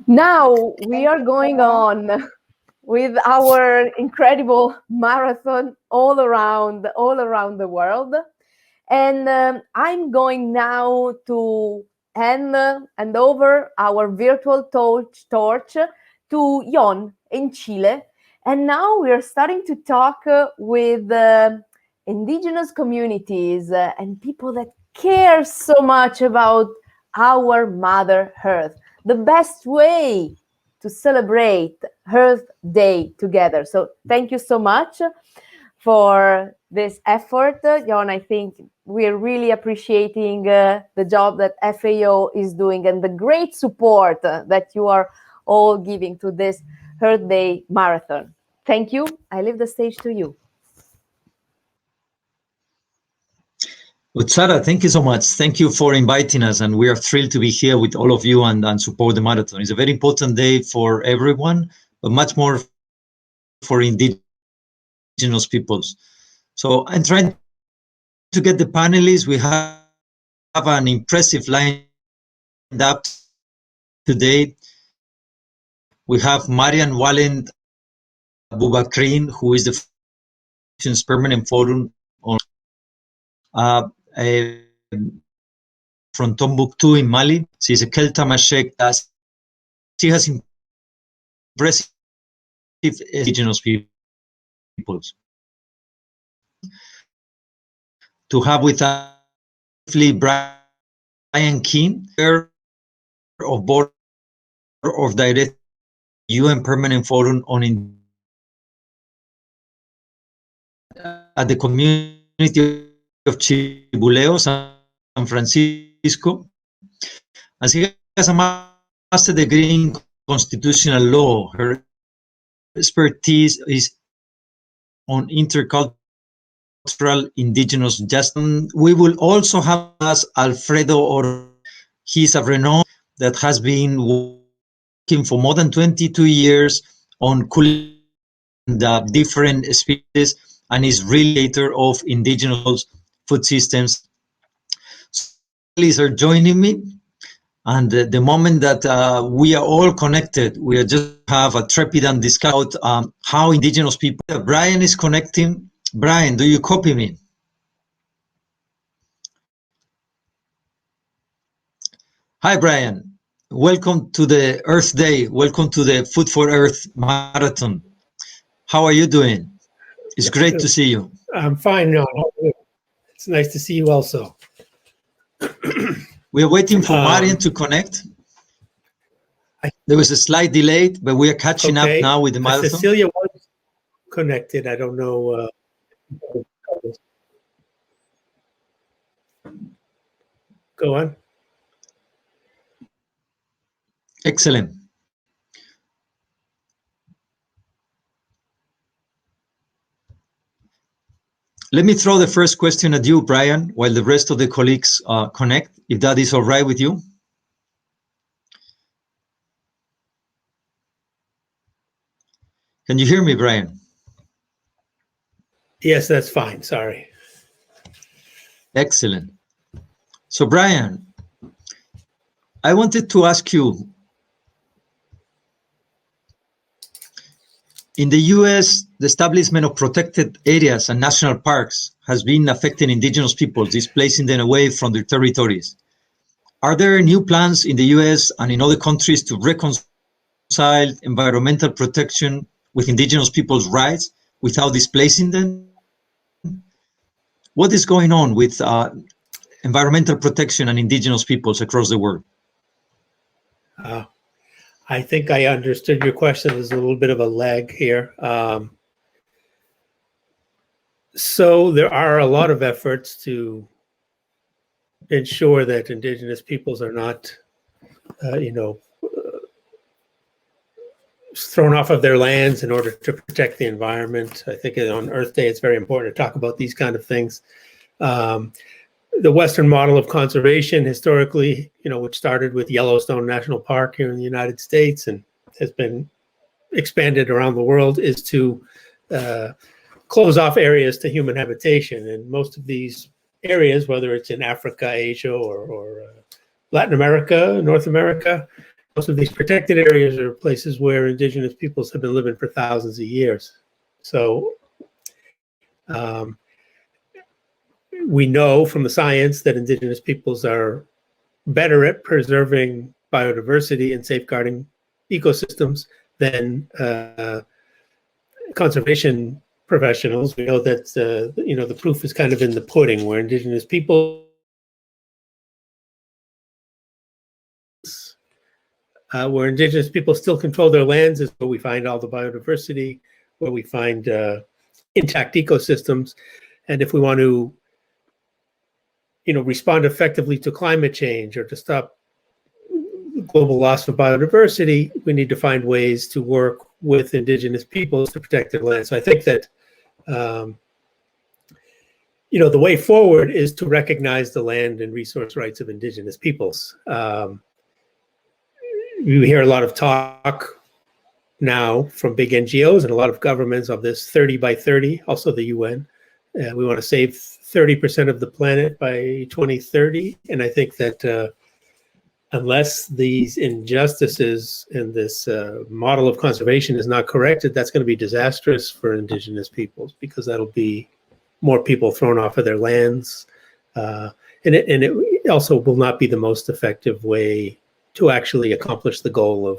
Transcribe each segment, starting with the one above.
Now we are going on with our incredible marathon all around the world. And I'm going now to hand over our virtual torch to Yon in Chile. And now we are starting to talk with indigenous communities and people that care so much about our Mother Earth. The best way to celebrate Earth Day together. So thank you so much for this effort, Jon. I think we're really appreciating the job that FAO is doing and the great support that you are all giving to this Earth Day marathon. Thank you. I leave the stage to you. Sara, thank you so much. Thank you for inviting us, and we are thrilled to be here with all of you and support the marathon. It's a very important day for everyone, but much more for indigenous peoples. So I'm trying to get the panelists. We have an impressive lined up today. We have Marian Wallen Boubakrine, who is the Permanent Forum on from Tombouctou in Mali. She's a Kelta Mashek. She has impressive indigenous peoples. To have with us Brian Keane, chair of board of direct UN Permanent Forum on at the community of Chibuleo, San Francisco, and she has a master degree in constitutional law. Her expertise is on intercultural indigenous justice. We will also have us Alfredo Or. He's a renowned that has been working for more than 22 years on the different species and is relator of indigenous food systems. So, please are joining me. And the moment that we are all connected, we are just have a trepidant discussion about how indigenous people. Brian is connecting. Brian, do you copy me? Hi, Brian. Welcome to the Earth Day. Welcome to the Food for Earth Marathon. How are you doing? It's great to see you. I'm fine now. It's nice to see you also. We are waiting for Marian to connect. There was a slight delay, but we are catching up now with the marathon. Cecilia was connected. I don't know. Go on. Excellent. Let me throw the first question at you, Brian, while the rest of the colleagues connect, if that is all right with you. Can you hear me, Brian? Yes, that's fine. Sorry. Excellent. So, Brian, I wanted to ask you, in the US, the establishment of protected areas and national parks has been affecting indigenous peoples, displacing them away from their territories. Are there new plans in the US and in other countries to reconcile environmental protection with indigenous people's rights without displacing them? What is going on with environmental protection and indigenous peoples across the world? I think I understood your question. There's a little bit of a lag here. So there are a lot of efforts to ensure that indigenous peoples are not, thrown off of their lands in order to protect the environment. I think on Earth Day, it's very important to talk about these kind of things. The Western model of conservation historically, which started with Yellowstone National Park here in the United States and has been expanded around the world, is to close off areas to human habitation. And most of these areas, whether it's in Africa, Asia, or Latin America, North America, most of these protected areas are places where indigenous peoples have been living for thousands of years. So we know from the science that indigenous peoples are better at preserving biodiversity and safeguarding ecosystems than conservation professionals. We know that the proof is kind of in the pudding, where indigenous people still control their lands is where we find all the biodiversity, where we find intact ecosystems. And if we want to respond effectively to climate change or to stop global loss of biodiversity, we need to find ways to work with indigenous peoples to protect their land. So I think that the way forward is to recognize the land and resource rights of indigenous peoples. We hear a lot of talk now from big NGOs and a lot of governments of this 30 by 30, also the UN. We want to save 30% of the planet by 2030. And I think that unless these injustices in this model of conservation is not corrected, that's going to be disastrous for indigenous peoples, because that'll be more people thrown off of their lands. And it also will not be the most effective way to actually accomplish the goal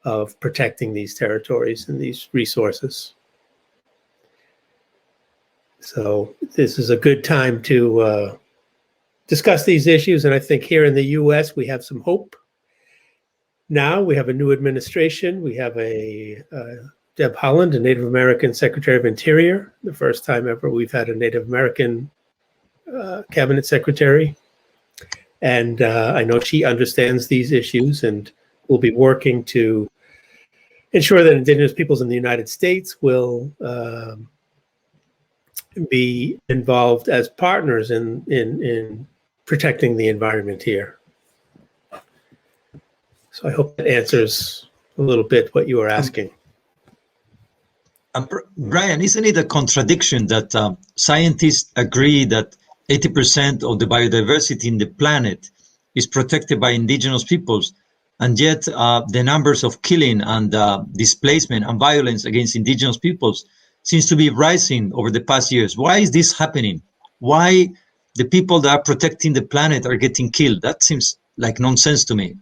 of protecting these territories and these resources. So this is a good time to discuss these issues. And I think here in the US, we have some hope. Now we have a new administration. We have a Deb Haaland, a Native American Secretary of Interior, the first time ever we've had a Native American cabinet secretary. And I know she understands these issues and will be working to ensure that indigenous peoples in the United States will be involved as partners in protecting the environment here. So I hope that answers a little bit what you were asking. Brian, isn't it a contradiction that scientists agree that 80% of the biodiversity in the planet is protected by indigenous peoples, and yet the numbers of killing and displacement and violence against indigenous peoples seems to be rising over the past years? Why is this happening? Why the people that are protecting the planet are getting killed? That seems like nonsense to me.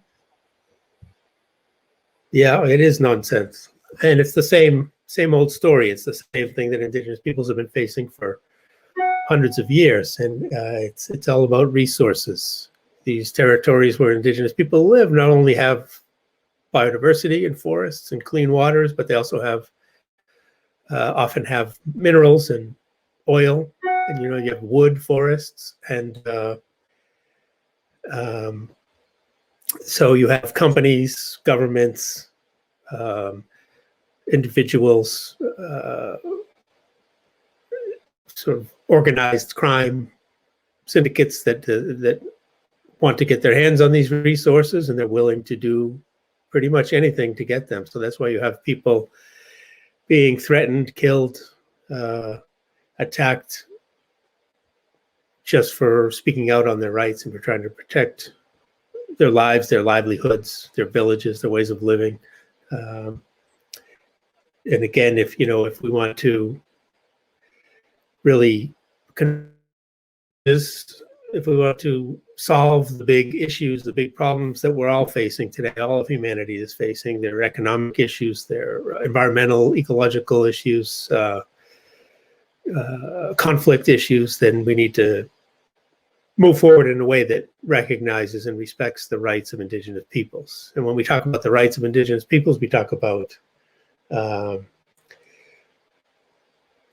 Yeah, it is nonsense. And it's the same old story. It's the same thing that indigenous peoples have been facing for hundreds of years. And it's all about resources. These territories where indigenous people live not only have biodiversity and forests and clean waters, but they also have often have minerals and oil, and you have wood forests, and so you have companies, governments, individuals, sort of organized crime syndicates that want to get their hands on these resources, and they're willing to do pretty much anything to get them. So that's why you have people being threatened, killed, attacked just for speaking out on their rights and for trying to protect their lives, their livelihoods, their villages, their ways of living. And again, if we want to really if we want to solve the big issues, the big problems that we're all facing today, all of humanity is facing, their economic issues, their environmental, ecological issues, conflict issues, then we need to move forward in a way that recognizes and respects the rights of indigenous peoples. And when we talk about the rights of indigenous peoples, we talk about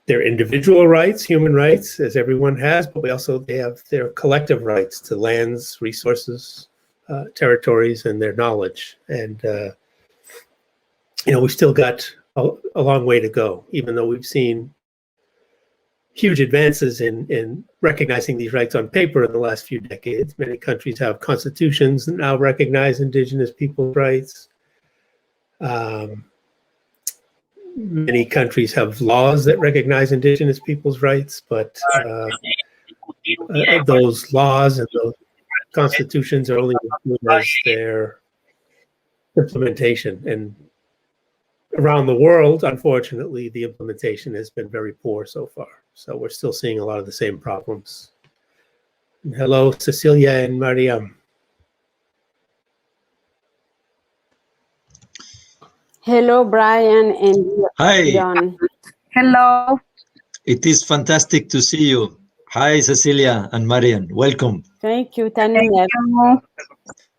their individual rights, human rights, as everyone has, but they have their collective rights to lands, resources, territories, and their knowledge. And we've still got a long way to go, even though we've seen huge advances in recognizing these rights on paper in the last few decades. Many countries have constitutions that now recognize indigenous people's rights. Many countries have laws that recognize indigenous people's rights, but those laws and those constitutions are only as good as their implementation. And around the world, unfortunately, the implementation has been very poor so far. So we're still seeing a lot of the same problems. And hello, Cecilia and Mariam. Hello, Brian and Hi, John. Hello. it is fantastic to see you. Hi, Cecilia and Marian. Welcome. Thank you, Thank Tanunet. you.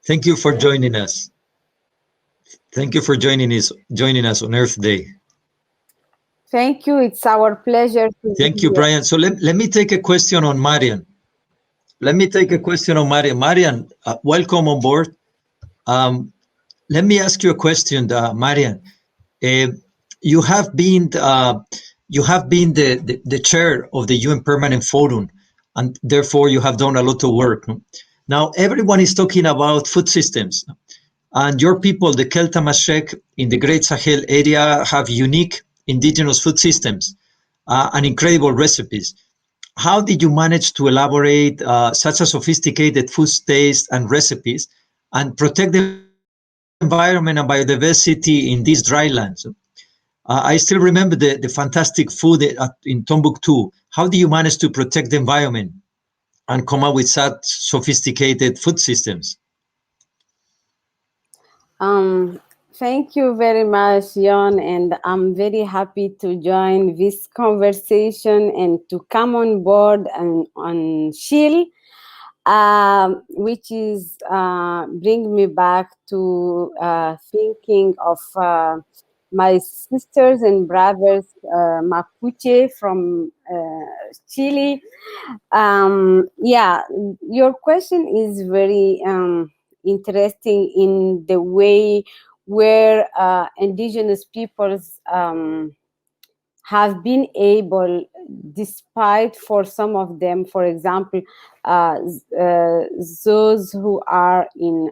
Thank you for joining us. Thank you for joining us on Earth Day. Thank you. It's our pleasure to Thank be you, here. Brian. So let me take a question on Marian. Marian, welcome on board. Let me ask you a question, Marian. You have been the chair of the UN Permanent Forum, and therefore you have done a lot of work. Now everyone is talking about food systems, and your people, the Kelta Mashek in the Great Sahel area, have unique indigenous food systems and incredible recipes. How did you manage to elaborate such a sophisticated food taste and recipes and protect the environment and biodiversity in these dry lands? I still remember the fantastic food in Tombouctou. How do you manage to protect the environment and come up with such sophisticated food systems? Thank you very much, Jon, and I'm very happy to join this conversation and to come on board and on Chile, which is bring me back to thinking of my sisters and brothers Mapuche from Chile. Yeah, your question is very interesting in the way where indigenous peoples have been able, despite for some of them, for example, those who are in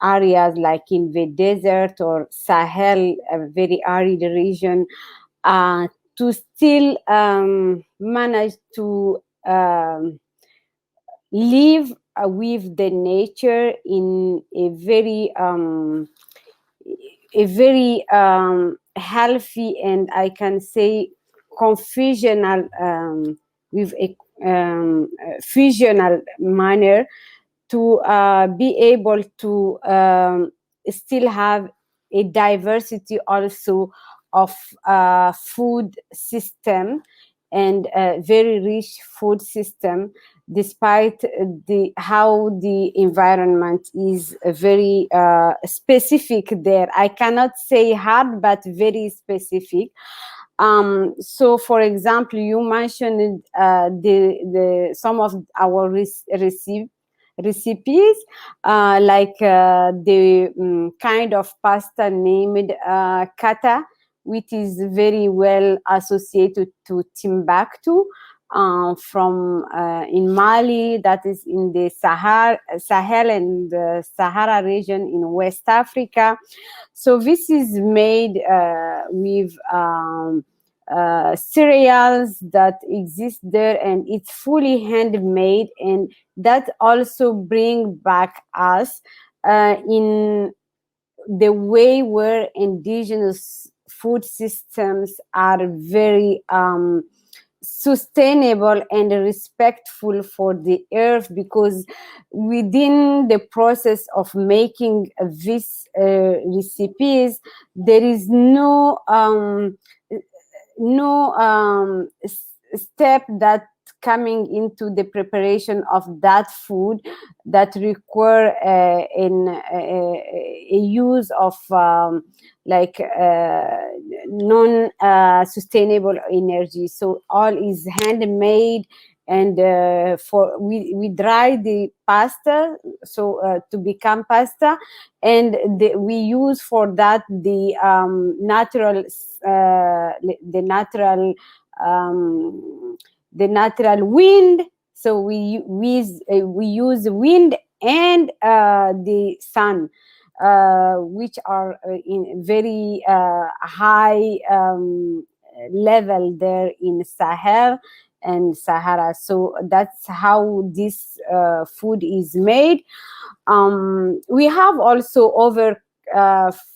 areas like in the desert or Sahel, a very arid region, to still manage to live with the nature in a very healthy, and I can say confusional, with a fusional manner, to be able to still have a diversity also of food system, and a very rich food system, despite how the environment is very specific there. I cannot say hard, but very specific. So, for example, you mentioned the some of our recipes, like the kind of pasta named kata, which is very well associated to Timbuktu, from in Mali, that is in the Sahel and the Sahara region in West Africa. So this is made with cereals that exist there, and it's fully handmade, and that also bring back us in the way where indigenous food systems are very sustainable and respectful for the earth, because within the process of making these recipes, there is no step that coming into the preparation of that food that require a use of like non-sustainable energy. So all is handmade, and we dry the pasta so to become pasta, and we use for that the natural wind. So we use wind and the sun, which are in very high level there in Sahel, and Sahara. So that's how this food is made. We have also other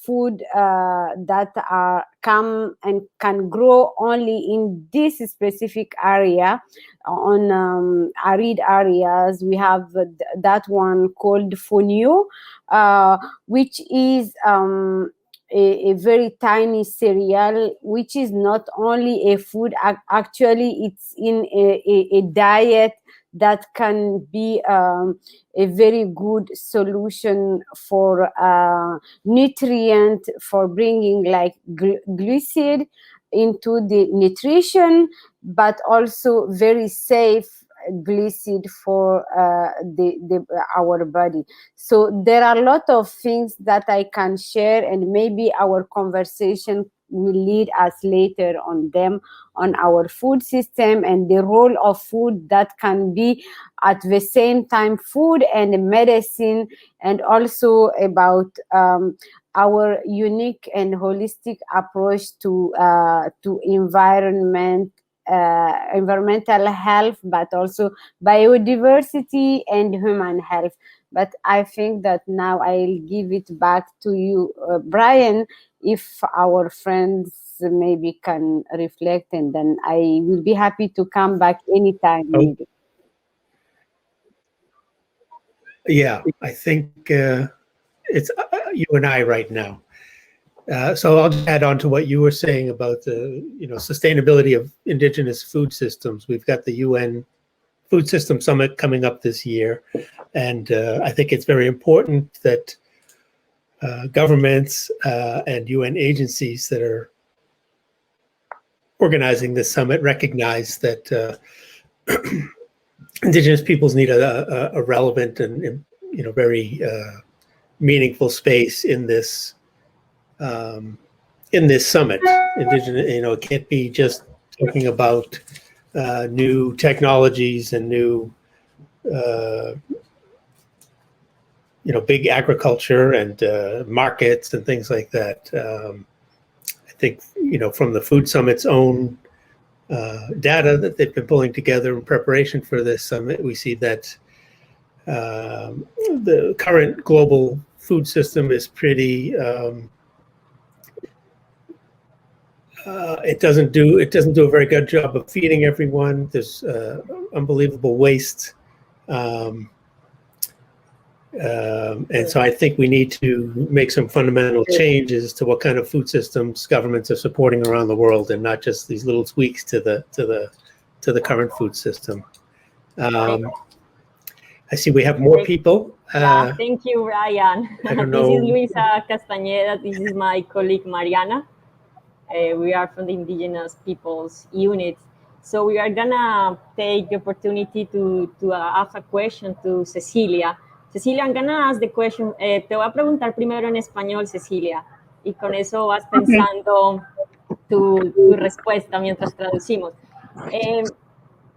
food that are come and can grow only in this specific area. On arid areas, we have that one called fonio, which is a very tiny cereal, which is not only a food, actually it's in a diet that can be a very good solution for nutrient, for bringing like glycid into the nutrition, but also very safe glycid for our body. So there are a lot of things that I can share, and maybe our conversation will lead us later on them, on our food system and the role of food that can be at the same time food and medicine, and also about our unique and holistic approach to environmental health, but also biodiversity and human health. But I think that now I'll give it back to you, Brian, if our friends maybe can reflect, and then I will be happy to come back anytime needed. Yeah, I think it's you and I right now. So I'll just add on to what you were saying about the sustainability of indigenous food systems. We've got the UN Food System Summit coming up this year, and I think it's very important that governments and UN agencies that are organizing this summit recognize that indigenous peoples need a relevant and very meaningful space in this summit. Indigenous, it can't be just talking about new technologies and new big agriculture and markets and things like that. I think from the Food Summit's own data that they've been pulling together in preparation for this summit, we see that the current global food system is pretty it doesn't do a very good job of feeding everyone. There's unbelievable waste, and so I think we need to make some fundamental changes to what kind of food systems governments are supporting around the world, and not just these little tweaks to the current food system. I see we have more people. Yeah, thank you, Brian. I don't This know. is Luisa Castañeda. This is my colleague Mariana. We are from the Indigenous Peoples Unit. So we are gonna take the opportunity to ask a question to Cecilia. Cecilia, I'm gonna ask the question. Te voy a preguntar primero en español, Cecilia, y con eso vas pensando tu respuesta mientras traducimos.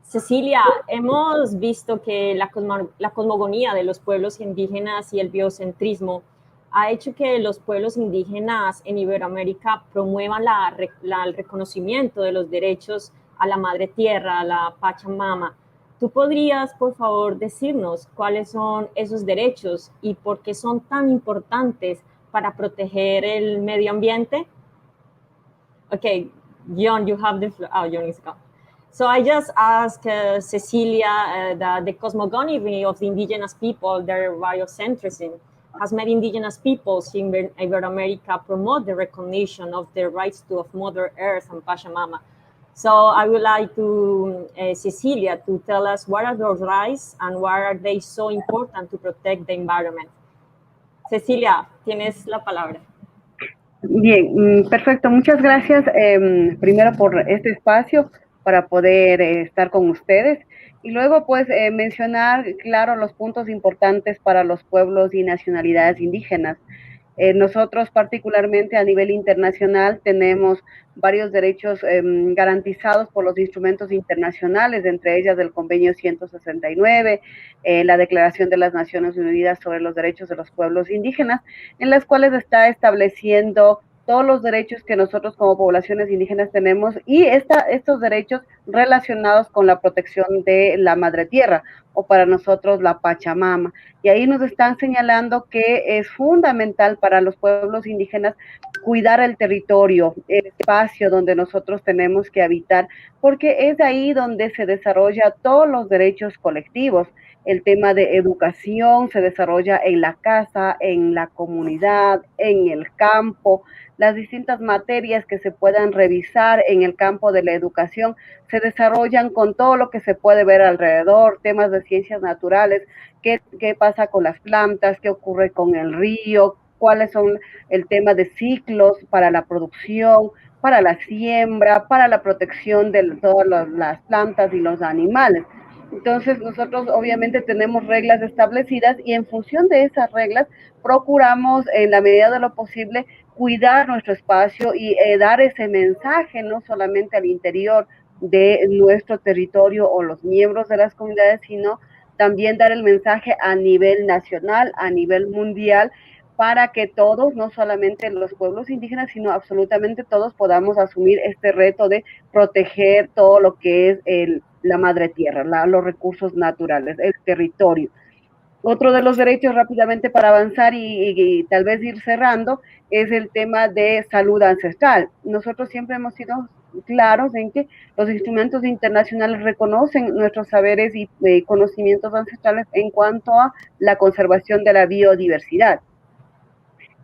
Cecilia, hemos visto que la cosmogonía de los pueblos indígenas y el biocentrismo ha hecho que los pueblos indígenas en Iberoamérica promuevan el reconocimiento de los derechos a la madre tierra, a la Pachamama. ¿Tú podrías, por favor, decirnos cuáles son esos derechos y por qué son tan importantes para proteger el medio ambiente? Okay, John, you have the floor. Oh, John is gone. So I just asked Cecilia the cosmogony of the indigenous people, their biocentrism, has made indigenous peoples in Iberoamerica promote the recognition of their rights of Mother Earth and Pachamama. So I would like to Cecilia to tell us what are those rights and why are they so important to protect the environment. Cecilia, tienes la palabra. Bien, perfecto. Muchas gracias primero por este espacio para poder estar con ustedes y luego pues mencionar, claro, los puntos importantes para los pueblos y nacionalidades indígenas. Nosotros particularmente a nivel internacional tenemos varios derechos garantizados por los instrumentos internacionales, entre ellas el Convenio 169, la Declaración de las Naciones Unidas sobre los Derechos de los Pueblos Indígenas, en las cuales está estableciendo todos los derechos que nosotros como poblaciones indígenas tenemos y estos derechos relacionados con la protección de la madre tierra o para nosotros la Pachamama. Y ahí nos están señalando que es fundamental para los pueblos indígenas cuidar el territorio, el espacio donde nosotros tenemos que habitar, porque es ahí donde se desarrolla todos los derechos colectivos. El tema de educación se desarrolla en la casa, en la comunidad, en el campo. Las distintas materias que se puedan revisar en el campo de la educación se desarrollan con todo lo que se puede ver alrededor, temas de ciencias naturales, qué pasa con las plantas, qué ocurre con el río, cuáles son el tema de ciclos para la producción, para la siembra, para la protección de todas las plantas y los animales. Entonces nosotros obviamente tenemos reglas establecidas y en función de esas reglas procuramos en la medida de lo posible cuidar nuestro espacio y dar ese mensaje no solamente al interior de nuestro territorio o los miembros de las comunidades, sino también dar el mensaje a nivel nacional, a nivel mundial, para que todos, no solamente los pueblos indígenas, sino absolutamente todos podamos asumir este reto de proteger todo lo que es la madre tierra, los recursos naturales, el territorio. Otro de los derechos rápidamente para avanzar y tal vez ir cerrando es el tema de salud ancestral. Nosotros siempre hemos sido claros en que los instrumentos internacionales reconocen nuestros saberes y conocimientos ancestrales en cuanto a la conservación de la biodiversidad.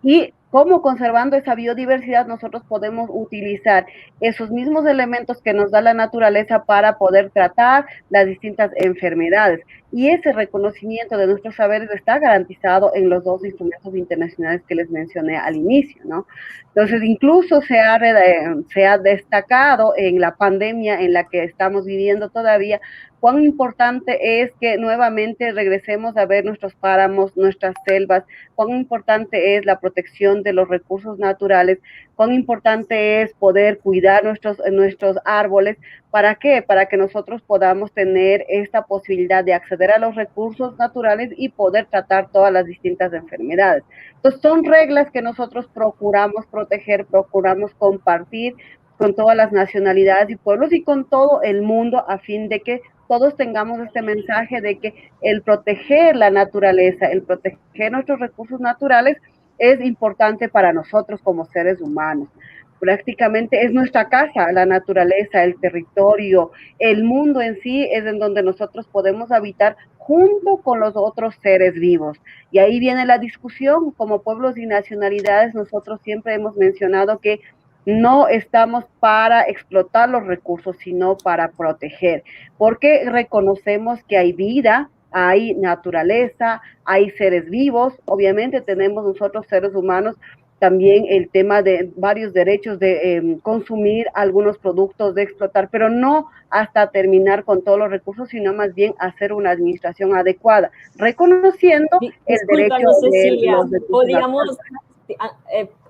Y cómo conservando esa biodiversidad nosotros podemos utilizar esos mismos elementos que nos da la naturaleza para poder tratar las distintas enfermedades. Y ese reconocimiento de nuestros saberes está garantizado en los dos instrumentos internacionales que les mencioné al inicio, ¿no? Entonces, incluso se ha destacado en la pandemia en la que estamos viviendo todavía, cuán importante es que nuevamente regresemos a ver nuestros páramos, nuestras selvas, cuán importante es la protección de los recursos naturales, cuán importante es poder cuidar nuestros árboles. ¿Para qué? Para que nosotros podamos tener esta posibilidad de acceder a los recursos naturales y poder tratar todas las distintas enfermedades. Entonces, son reglas que nosotros procuramos proteger, procuramos compartir con todas las nacionalidades y pueblos y con todo el mundo a fin de que todos tengamos este mensaje de que el proteger la naturaleza, el proteger nuestros recursos naturales es importante para nosotros como seres humanos. Prácticamente es nuestra casa, la naturaleza, el territorio, el mundo en sí es en donde nosotros podemos habitar junto con los otros seres vivos. Y ahí viene la discusión, como pueblos y nacionalidades, nosotros siempre hemos mencionado que no estamos para explotar los recursos, sino para proteger, porque reconocemos que hay vida, hay naturaleza, hay seres vivos, obviamente tenemos nosotros seres humanos también el tema de varios derechos de consumir algunos productos, de explotar, pero no hasta terminar con todos los recursos, sino más bien hacer una administración adecuada, reconociendo el derecho de los recursos. Podríamos,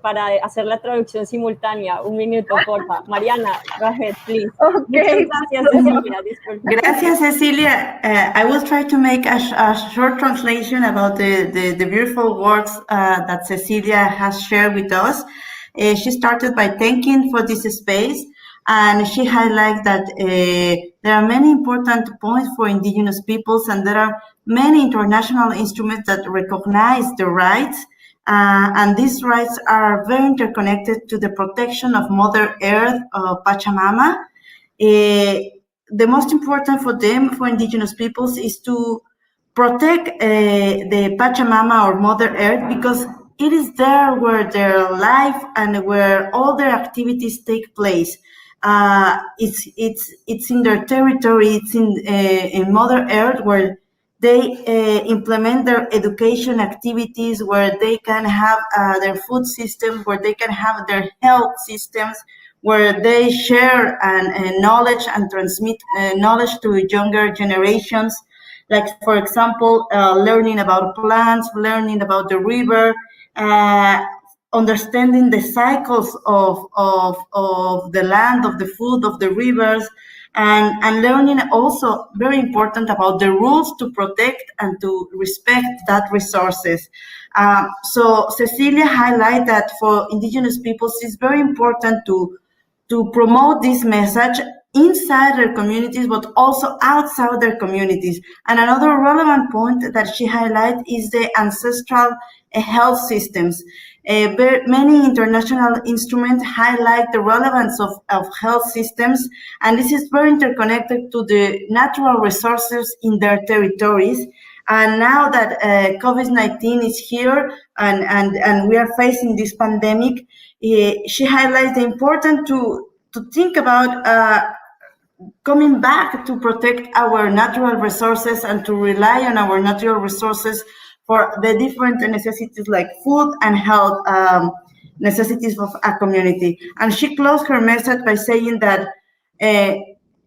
para hacer la traducción simultánea, un minuto, porfa. Mariana, go ahead, please. Okay. Muchas gracias, Cecilia. Disculpa. Gracias, Cecilia. I will try to make a short translation about the beautiful words that Cecilia has shared with us. She started by thanking for this space, and she highlighted that there are many important points for indigenous peoples, and there are many international instruments that recognize the rights, and these rights are very interconnected to the protection of Mother Earth, Pachamama. The most important for them, for indigenous peoples, is to protect the Pachamama or Mother Earth, because it is there where their life and where all their activities take place. It's in their territory. It's in Mother Earth where they implement their education activities, where they can have their food systems, where they can have their health systems, where they share knowledge and transmit knowledge to younger generations. Like, for example, learning about plants, learning about the river, understanding the cycles of the land, of the food, of the rivers, and learning also very important about the rules to protect and to respect that resources. So Cecilia highlighted that for Indigenous peoples, it's very important to promote this message inside their communities, but also outside their communities. And another relevant point that she highlighted is the ancestral health systems. Many international instruments highlight the relevance of health systems, and this is very interconnected to the natural resources in their territories. And now that COVID-19 is here and we are facing this pandemic, she highlights the importance to think about coming back to protect our natural resources and to rely on our natural resources for the different necessities like food and health necessities of a community. And she closed her message by saying that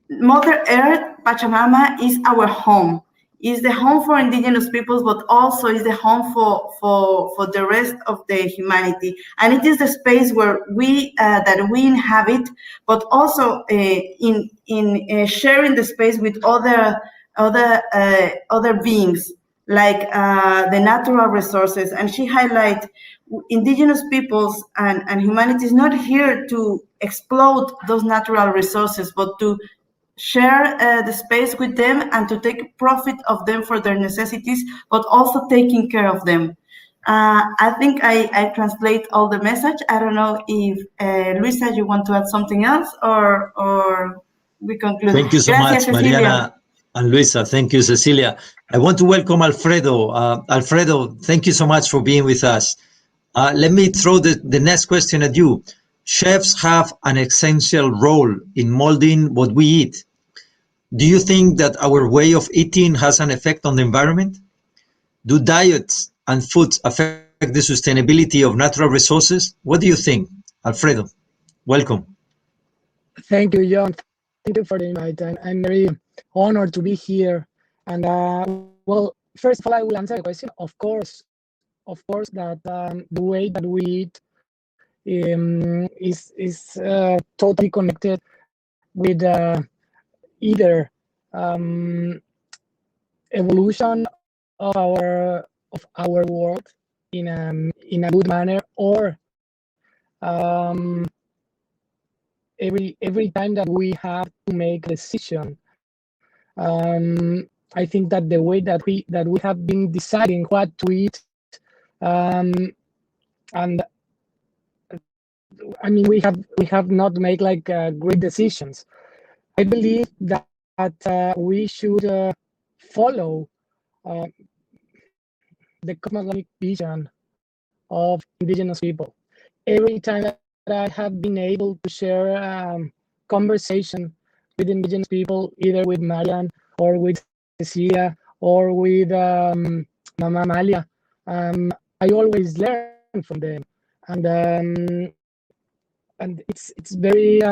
Mother Earth, Pachamama, is our home. Is the home for Indigenous peoples, but also is the home for the rest of the humanity. And it is the space where we that we inhabit, but also in sharing the space with other beings, like the natural resources. And she highlights Indigenous peoples and humanity is not here to exploit those natural resources, but to share the space with them and to take profit of them for their necessities, but also taking care of them. I think I translate all the message. I don't know if Luisa, you want to add something else, or we conclude. Thank you so Gracias, much, Cecilia. Mariana and Luisa. Thank you, Cecilia. I want to welcome Alfredo. Alfredo, thank you so much for being with us. Let me throw the next question at you. Chefs have an essential role in molding what we eat. Do you think that our way of eating has an effect on the environment? Do diets and foods affect the sustainability of natural resources? What do you think? Alfredo, welcome. Thank you, John. Thank you for the invite. I'm very honored to be here. And well, first of all, I will answer the question. Of course, that the way that we eat is totally connected with either evolution of our world in a good manner, or every time that we have to make a decision. I think that the way that we have been deciding what to eat, and I mean we have not made like great decisions. I believe that we should follow the cosmologic vision of Indigenous people. Every time that I have been able to share conversation with Indigenous people, either with Marian or with Cecilia or with Mama Malia, I always learn from them, and it's very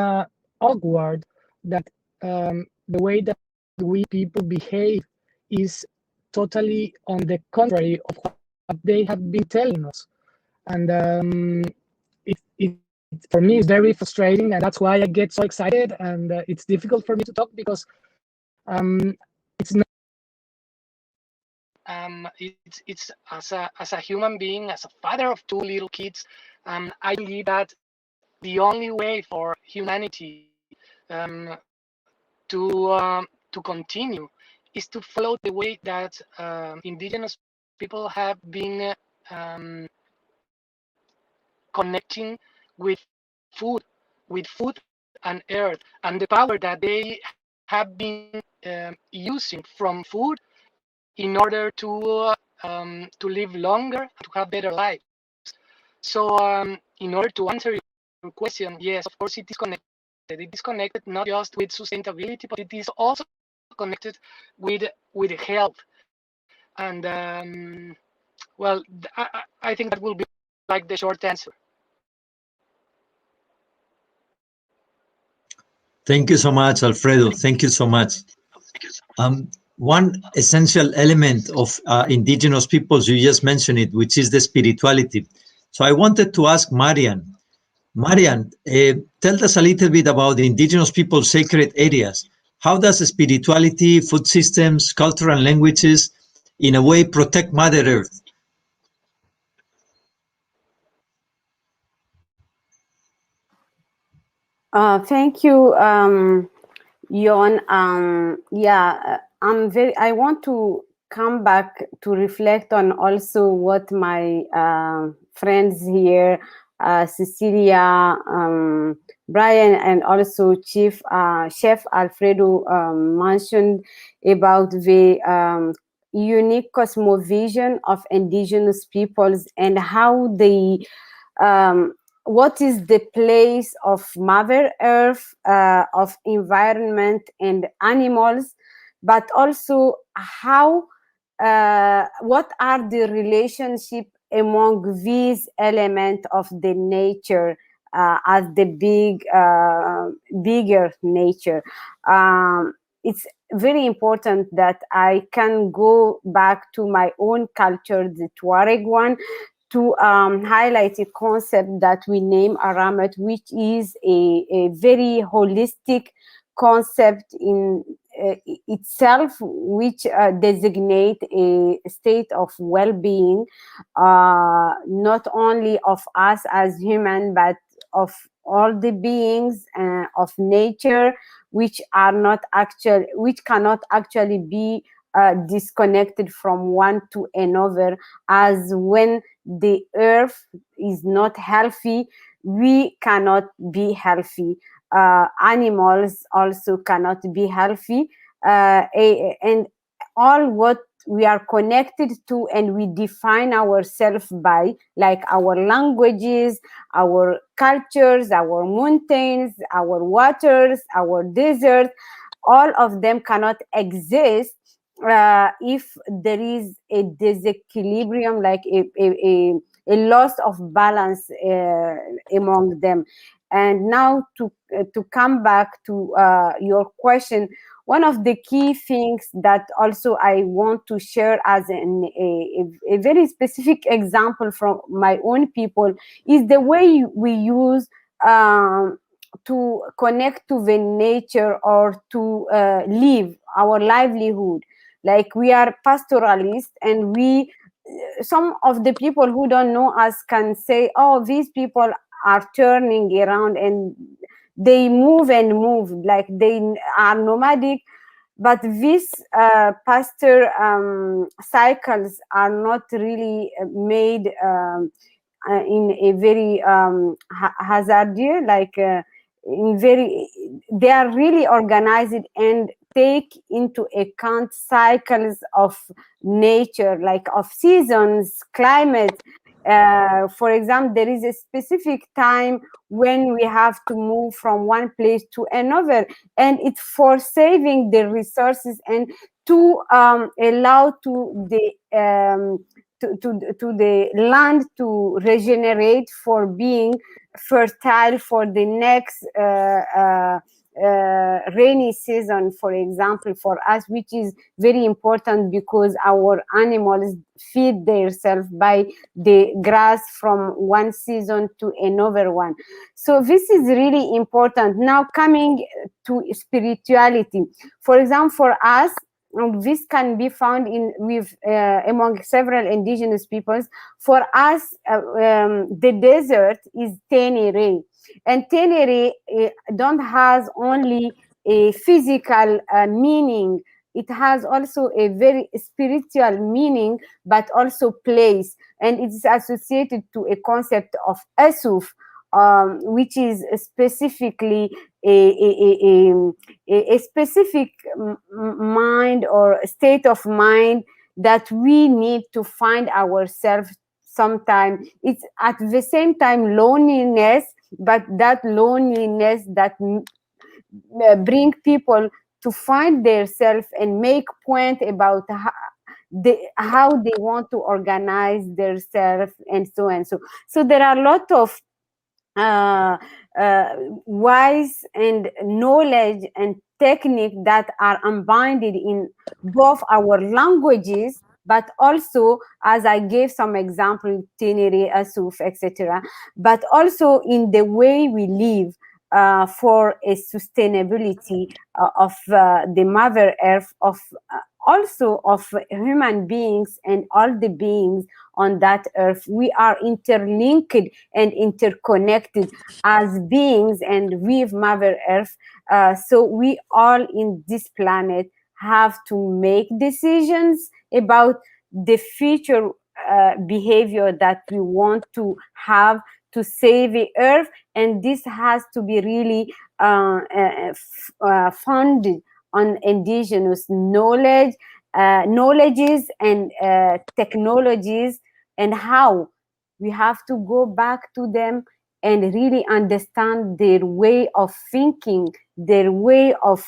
awkward that the way that we people behave is totally on the contrary of what they have been telling us, and it for me is very frustrating, and that's why I get so excited, and it's difficult for me to talk because it's not it's as a human being, as a father of two little kids, I believe that the only way for humanity to continue is to follow the way that Indigenous people have been connecting with food and earth, and the power that they have been using from food in order to live longer and to have better lives. So in order to answer your question, yes, of course it is connected. It is connected not just with sustainability, but it is also connected with health. And well, I think that will be like the short answer. Thank you so much, Alfredo. Thank you so much. One essential element of Indigenous peoples, you just mentioned it, which is the spirituality. So I wanted to ask Marian. Marian, tell us a little bit about the Indigenous people's sacred areas. How does spirituality, food systems, culture, and languages, in a way, protect Mother Earth? Thank you, Yon. I want to come back to reflect on also what my friends here, Cecilia, Brian, and also Chef Alfredo mentioned about the unique cosmovision of indigenous peoples and how they what is the place of Mother Earth, of environment and animals, but also how what are the relationship among these elements of the nature as the bigger nature. It's very important that I can go back to my own culture, the Tuareg one, to highlight a concept that we name Aramat, which is a very holistic concept in itself, which designate a state of well-being, not only of us as human, but of all the beings of nature, which cannot actually be disconnected from one to another, as when the earth is not healthy, we cannot be healthy. Animals also cannot be healthy. And all what we are connected to and we define ourselves by, like our languages, our cultures, our mountains, our waters, our deserts, all of them cannot exist if there is a disequilibrium, like a loss of balance among them. And now to come back to your question, one of the key things that also I want to share as a very specific example from my own people is the way we use to connect to the nature or to live our livelihood. Like, we are pastoralists, and some of the people who don't know us can say, oh, these people are turning around and they move and move, like they are nomadic. But these pasture cycles are not really made in a very hazardous, like they are really organized and take into account cycles of nature, like of seasons, climate. For example, there is a specific time when we have to move from one place to another, and it's for saving the resources and to allow to the land to regenerate, for being fertile for the next rainy season, for example, for us, which is very important because our animals feed themselves by the grass from one season to another one. So this is really important. Now, coming to spirituality, for example, for us, this can be found among several indigenous peoples. For us, the desert is Tenere, and Tenere don't has only a physical meaning. It has also a very spiritual meaning, but also place, and it is associated to a concept of Esuf, which is specifically a specific mind or state of mind that we need to find ourselves sometime. It's at the same time loneliness, but that loneliness that bring people to find themselves and make point about how they want to organize themselves, and so and so. So there are a lot of wise and knowledge and technique that are embodied in both our languages, but also, as I gave some example, Tenere, Asuf, etc., but also in the way we live. for a sustainability of the Mother Earth, of also of human beings and all the beings on that earth. We are interlinked and interconnected as beings and with Mother Earth. So we all in this planet have to make decisions about the future behavior that we want to have to save the earth, and this has to be really funded on indigenous knowledges and technologies, and how we have to go back to them and really understand their way of thinking, their way of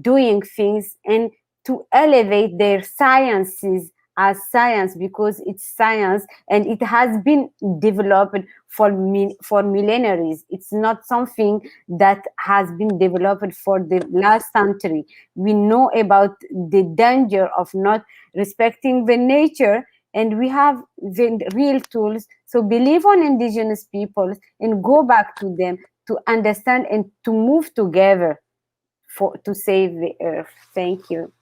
doing things, and to elevate their sciences as science, because it's science and it has been developed for millennials. It's not something that has been developed for the last century. We know about the danger of not respecting the nature, and we have the real tools. So believe on indigenous peoples and go back to them to understand and to move together to save the earth. Thank you.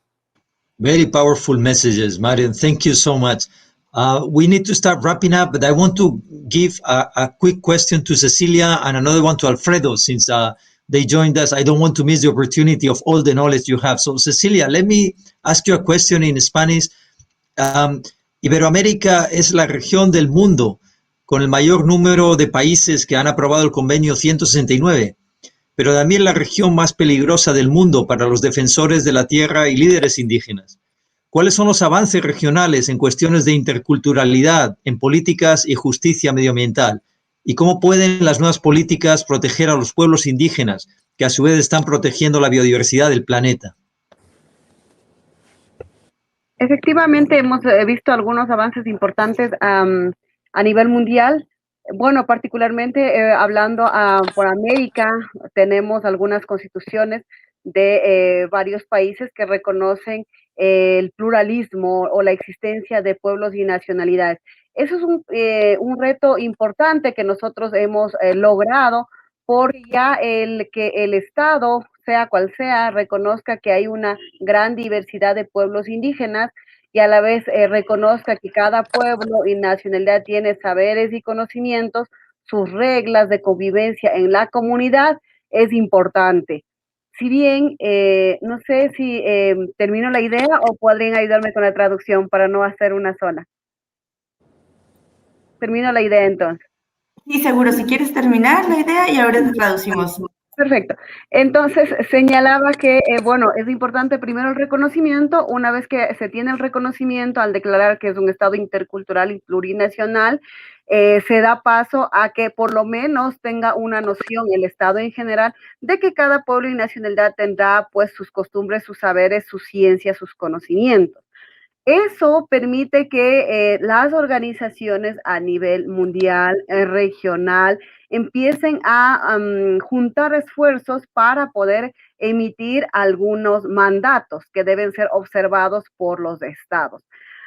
Very powerful messages, Marian. Thank you so much. We need to start wrapping up, but I want to give a quick question to Cecilia and another one to Alfredo, since they joined us. I don't want to miss the opportunity of all the knowledge you have. So, Cecilia, let me ask you a question in Spanish. Iberoamérica es la región del mundo con el mayor número de países que han aprobado el convenio 169. Pero también la región más peligrosa del mundo para los defensores de la tierra y líderes indígenas. ¿Cuáles son los avances regionales en cuestiones de interculturalidad, en políticas y justicia medioambiental? ¿Y cómo pueden las nuevas políticas proteger a los pueblos indígenas, que a su vez están protegiendo la biodiversidad del planeta? Efectivamente, hemos visto algunos avances importantes a nivel mundial. Bueno, particularmente hablando por América, tenemos algunas constituciones de varios países que reconocen el pluralismo o la existencia de pueblos y nacionalidades. Eso es un reto importante que nosotros hemos logrado, porque ya que el Estado, sea cual sea, reconozca que hay una gran diversidad de pueblos indígenas y a la vez reconozca que cada pueblo y nacionalidad tiene saberes y conocimientos, sus reglas de convivencia en la comunidad, es importante. Si bien, no sé si termino la idea o podrían ayudarme con la traducción para no hacer una sola. Termino la idea entonces. Sí, seguro, si quieres terminar la idea y ahora te traducimos. Perfecto. Entonces, señalaba que, bueno, es importante primero el reconocimiento. Una vez que se tiene el reconocimiento, al declarar que es un Estado intercultural y plurinacional, se da paso a que por lo menos tenga una noción el Estado en general de que cada pueblo y nacionalidad tendrá pues sus costumbres, sus saberes, sus ciencias, sus conocimientos. Eso permite que las organizaciones a nivel mundial, regional, empiecen a juntar esfuerzos para poder emitir algunos mandatos que deben ser observados por los estados.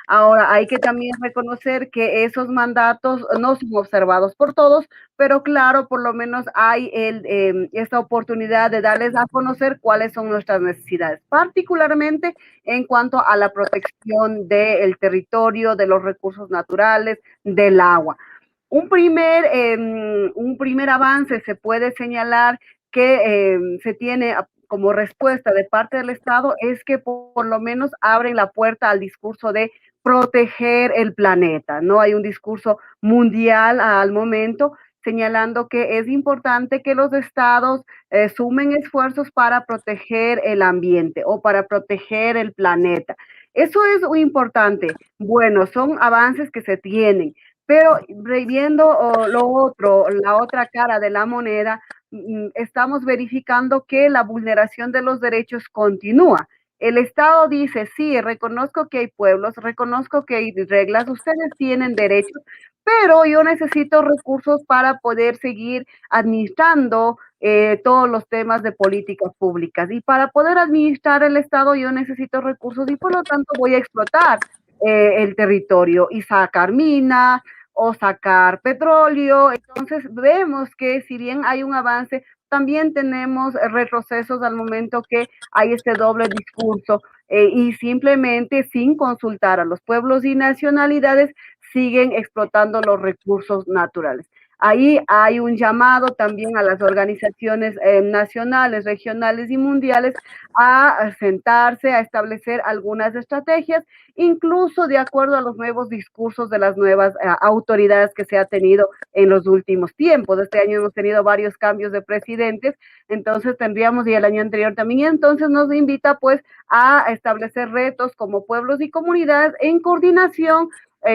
Ahora, hay que también reconocer que esos mandatos no son observados por todos, pero claro, por lo menos hay esta oportunidad de darles a conocer cuáles son nuestras necesidades, particularmente en cuanto a la protección del territorio, de los recursos naturales, del agua. Un primer avance se puede señalar que se tiene como respuesta de parte del Estado es que por lo menos abren la puerta al discurso de proteger el planeta. No hay un discurso mundial al momento señalando que es importante que los estados sumen esfuerzos para proteger el ambiente o para proteger el planeta. Eso es muy importante. Bueno, son avances que se tienen, pero viendo lo otro, la otra cara de la moneda, estamos verificando que la vulneración de los derechos continúa. El Estado dice, sí, reconozco que hay pueblos, reconozco que hay reglas, ustedes tienen derechos, pero yo necesito recursos para poder seguir administrando todos los temas de políticas públicas. Y para poder administrar el Estado yo necesito recursos y por lo tanto voy a explotar el territorio y sacar minas o sacar petróleo. Entonces vemos que si bien hay un avance, también tenemos retrocesos al momento que hay este doble discurso y simplemente sin consultar a los pueblos y nacionalidades siguen explotando los recursos naturales. Ahí hay un llamado también a las organizaciones nacionales, regionales y mundiales a sentarse, a establecer algunas estrategias, incluso de acuerdo a los nuevos discursos de las nuevas autoridades que se ha tenido en los últimos tiempos. Este año hemos tenido varios cambios de presidentes, entonces tendríamos, y el año anterior también, y entonces nos invita pues a establecer retos como pueblos y comunidades en coordinación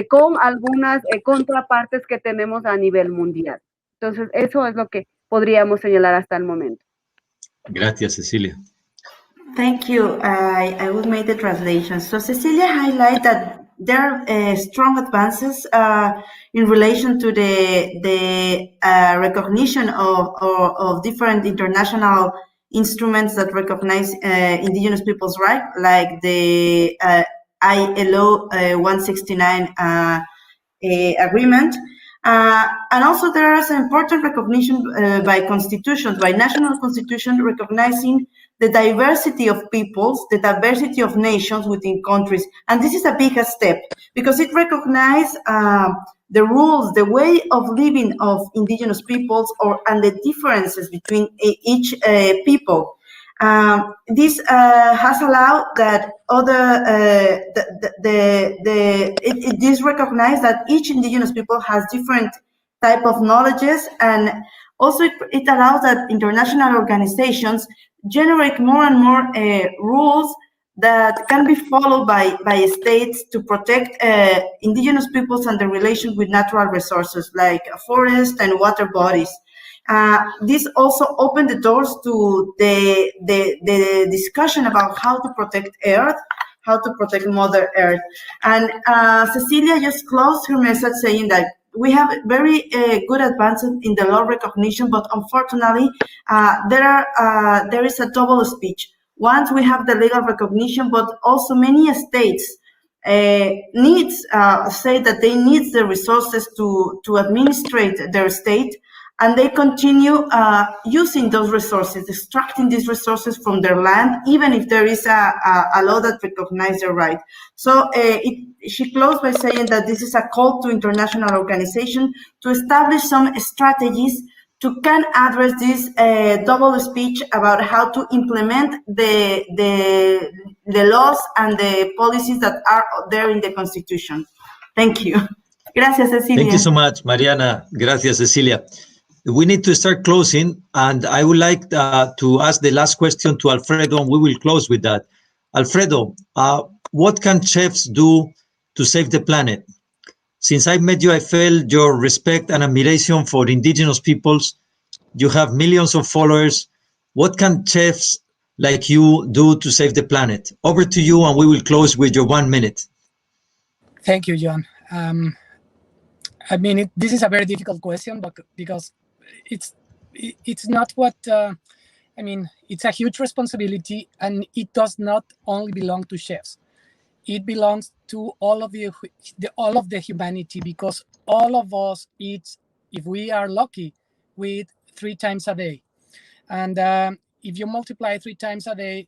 con algunas contrapartes que tenemos a nivel mundial. Entonces, eso es lo que podríamos señalar hasta el momento. Gracias, Cecilia. Thank you. I will make the translation. So Cecilia highlighted that there are strong advances in relation to the recognition of different international instruments that recognize indigenous people's rights, like the ILO 169 agreement. And also there is an important recognition by constitutions, by national constitutions, recognizing the diversity of peoples, the diversity of nations within countries. And this is a big step because it recognizes the rules, the way of living of indigenous peoples and the differences between each people. This has allowed that this recognized that each indigenous people has different type of knowledges, and also it allows that international organizations generate more and more rules that can be followed by states to protect indigenous peoples and their relation with natural resources like forest and water bodies. This also opened the doors to the discussion about how to protect Earth, how to protect Mother Earth. And Cecilia just closed her message saying that we have very good advances in the law recognition, but unfortunately, there is a double speech. Once we have the legal recognition, but also many states say that they need the resources to administrate their state, and they continue using those resources, extracting these resources from their land, even if there is a law that recognizes their right. So she closed by saying that this is a call to international organization to establish some strategies to can address this double speech about how to implement the laws and the policies that are there in the Constitution. Thank you. Gracias, Cecilia. Thank you so much, Mariana. Gracias, Cecilia. We need to start closing, and I would like to ask the last question to Alfredo, and we will close with that. Alfredo, what can chefs do to save the planet? Since I met you, I felt your respect and admiration for indigenous peoples. You have millions of followers. What can chefs like you do to save the planet? Over to you, and we will close with your 1 minute. Thank you, John. I mean, this is a very difficult question, but because it's not what I mean. It's a huge responsibility, and it does not only belong to chefs. It belongs to all of the humanity, because all of us eat, if we are lucky, we eat 3 times a day, and if you multiply 3 times a day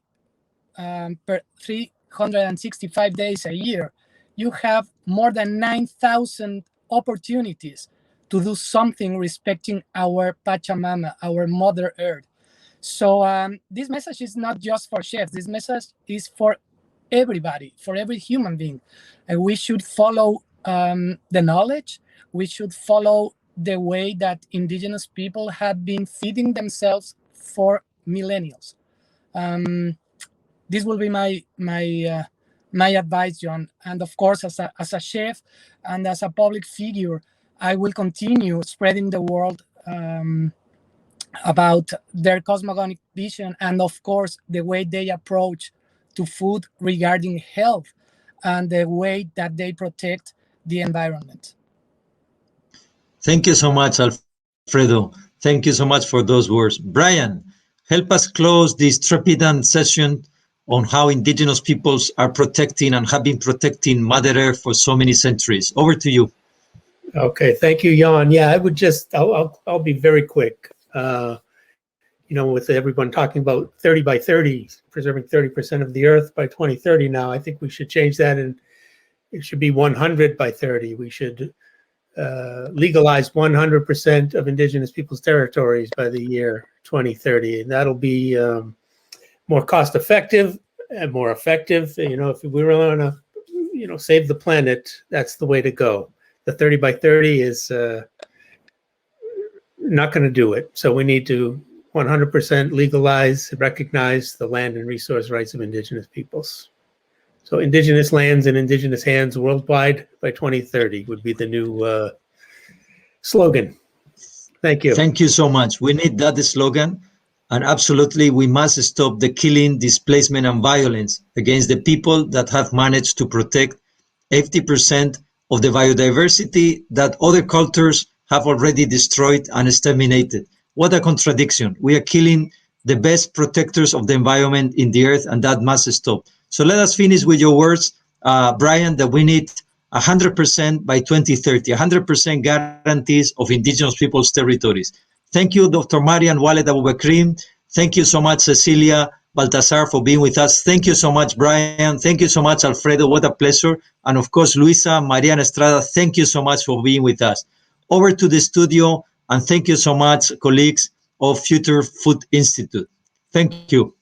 per 365 days a year, you have more than 9,000 opportunities to do something respecting our Pachamama, our Mother Earth. So this message is not just for chefs. This message is for everybody, for every human being. And we should follow the knowledge. We should follow the way that indigenous people have been feeding themselves for millennials. This will be my advice, John. And of course, as a chef and as a public figure, I will continue spreading the word about their cosmogonic vision, and of course, the way they approach to food regarding health and the way that they protect the environment. Thank you so much, Alfredo. Thank you so much for those words. Brian, help us close this trepidant session on how indigenous peoples are protecting and have been protecting Mother Earth for so many centuries. Over to you. Okay, thank you, Jan. Yeah, I would just, I'll be very quick. With everyone talking about 30 by 30, preserving 30% of the earth by 2030 now, I think we should change that, and it should be 100 by 30. We should legalize 100% of indigenous people's territories by the year 2030. And that'll be more cost effective and more effective. If we really want to, save the planet, that's the way to go. The 30 by 30 is not going to do it. So we need to 100% legalize, recognize the land and resource rights of indigenous peoples. So indigenous lands in indigenous hands worldwide by 2030 would be the new slogan. Thank you. Thank you so much. We need that slogan. And absolutely, we must stop the killing, displacement, and violence against the people that have managed to protect 80% of the biodiversity that other cultures have already destroyed and exterminated. What a contradiction. We are killing the best protectors of the environment in the earth, and that must stop. So let us finish with your words, Brian, that we need 100% by 2030, 100% guarantees of indigenous people's territories. Thank you, Dr. Marian Wallet Abubakrim. Thank you so much, Cecilia Baltazar, for being with us. Thank you so much, Brian. Thank you so much, Alfredo. What a pleasure. And of course, Luisa, Mariana Estrada, thank you so much for being with us. Over to the studio, and thank you so much, colleagues of Future Food Institute. Thank you.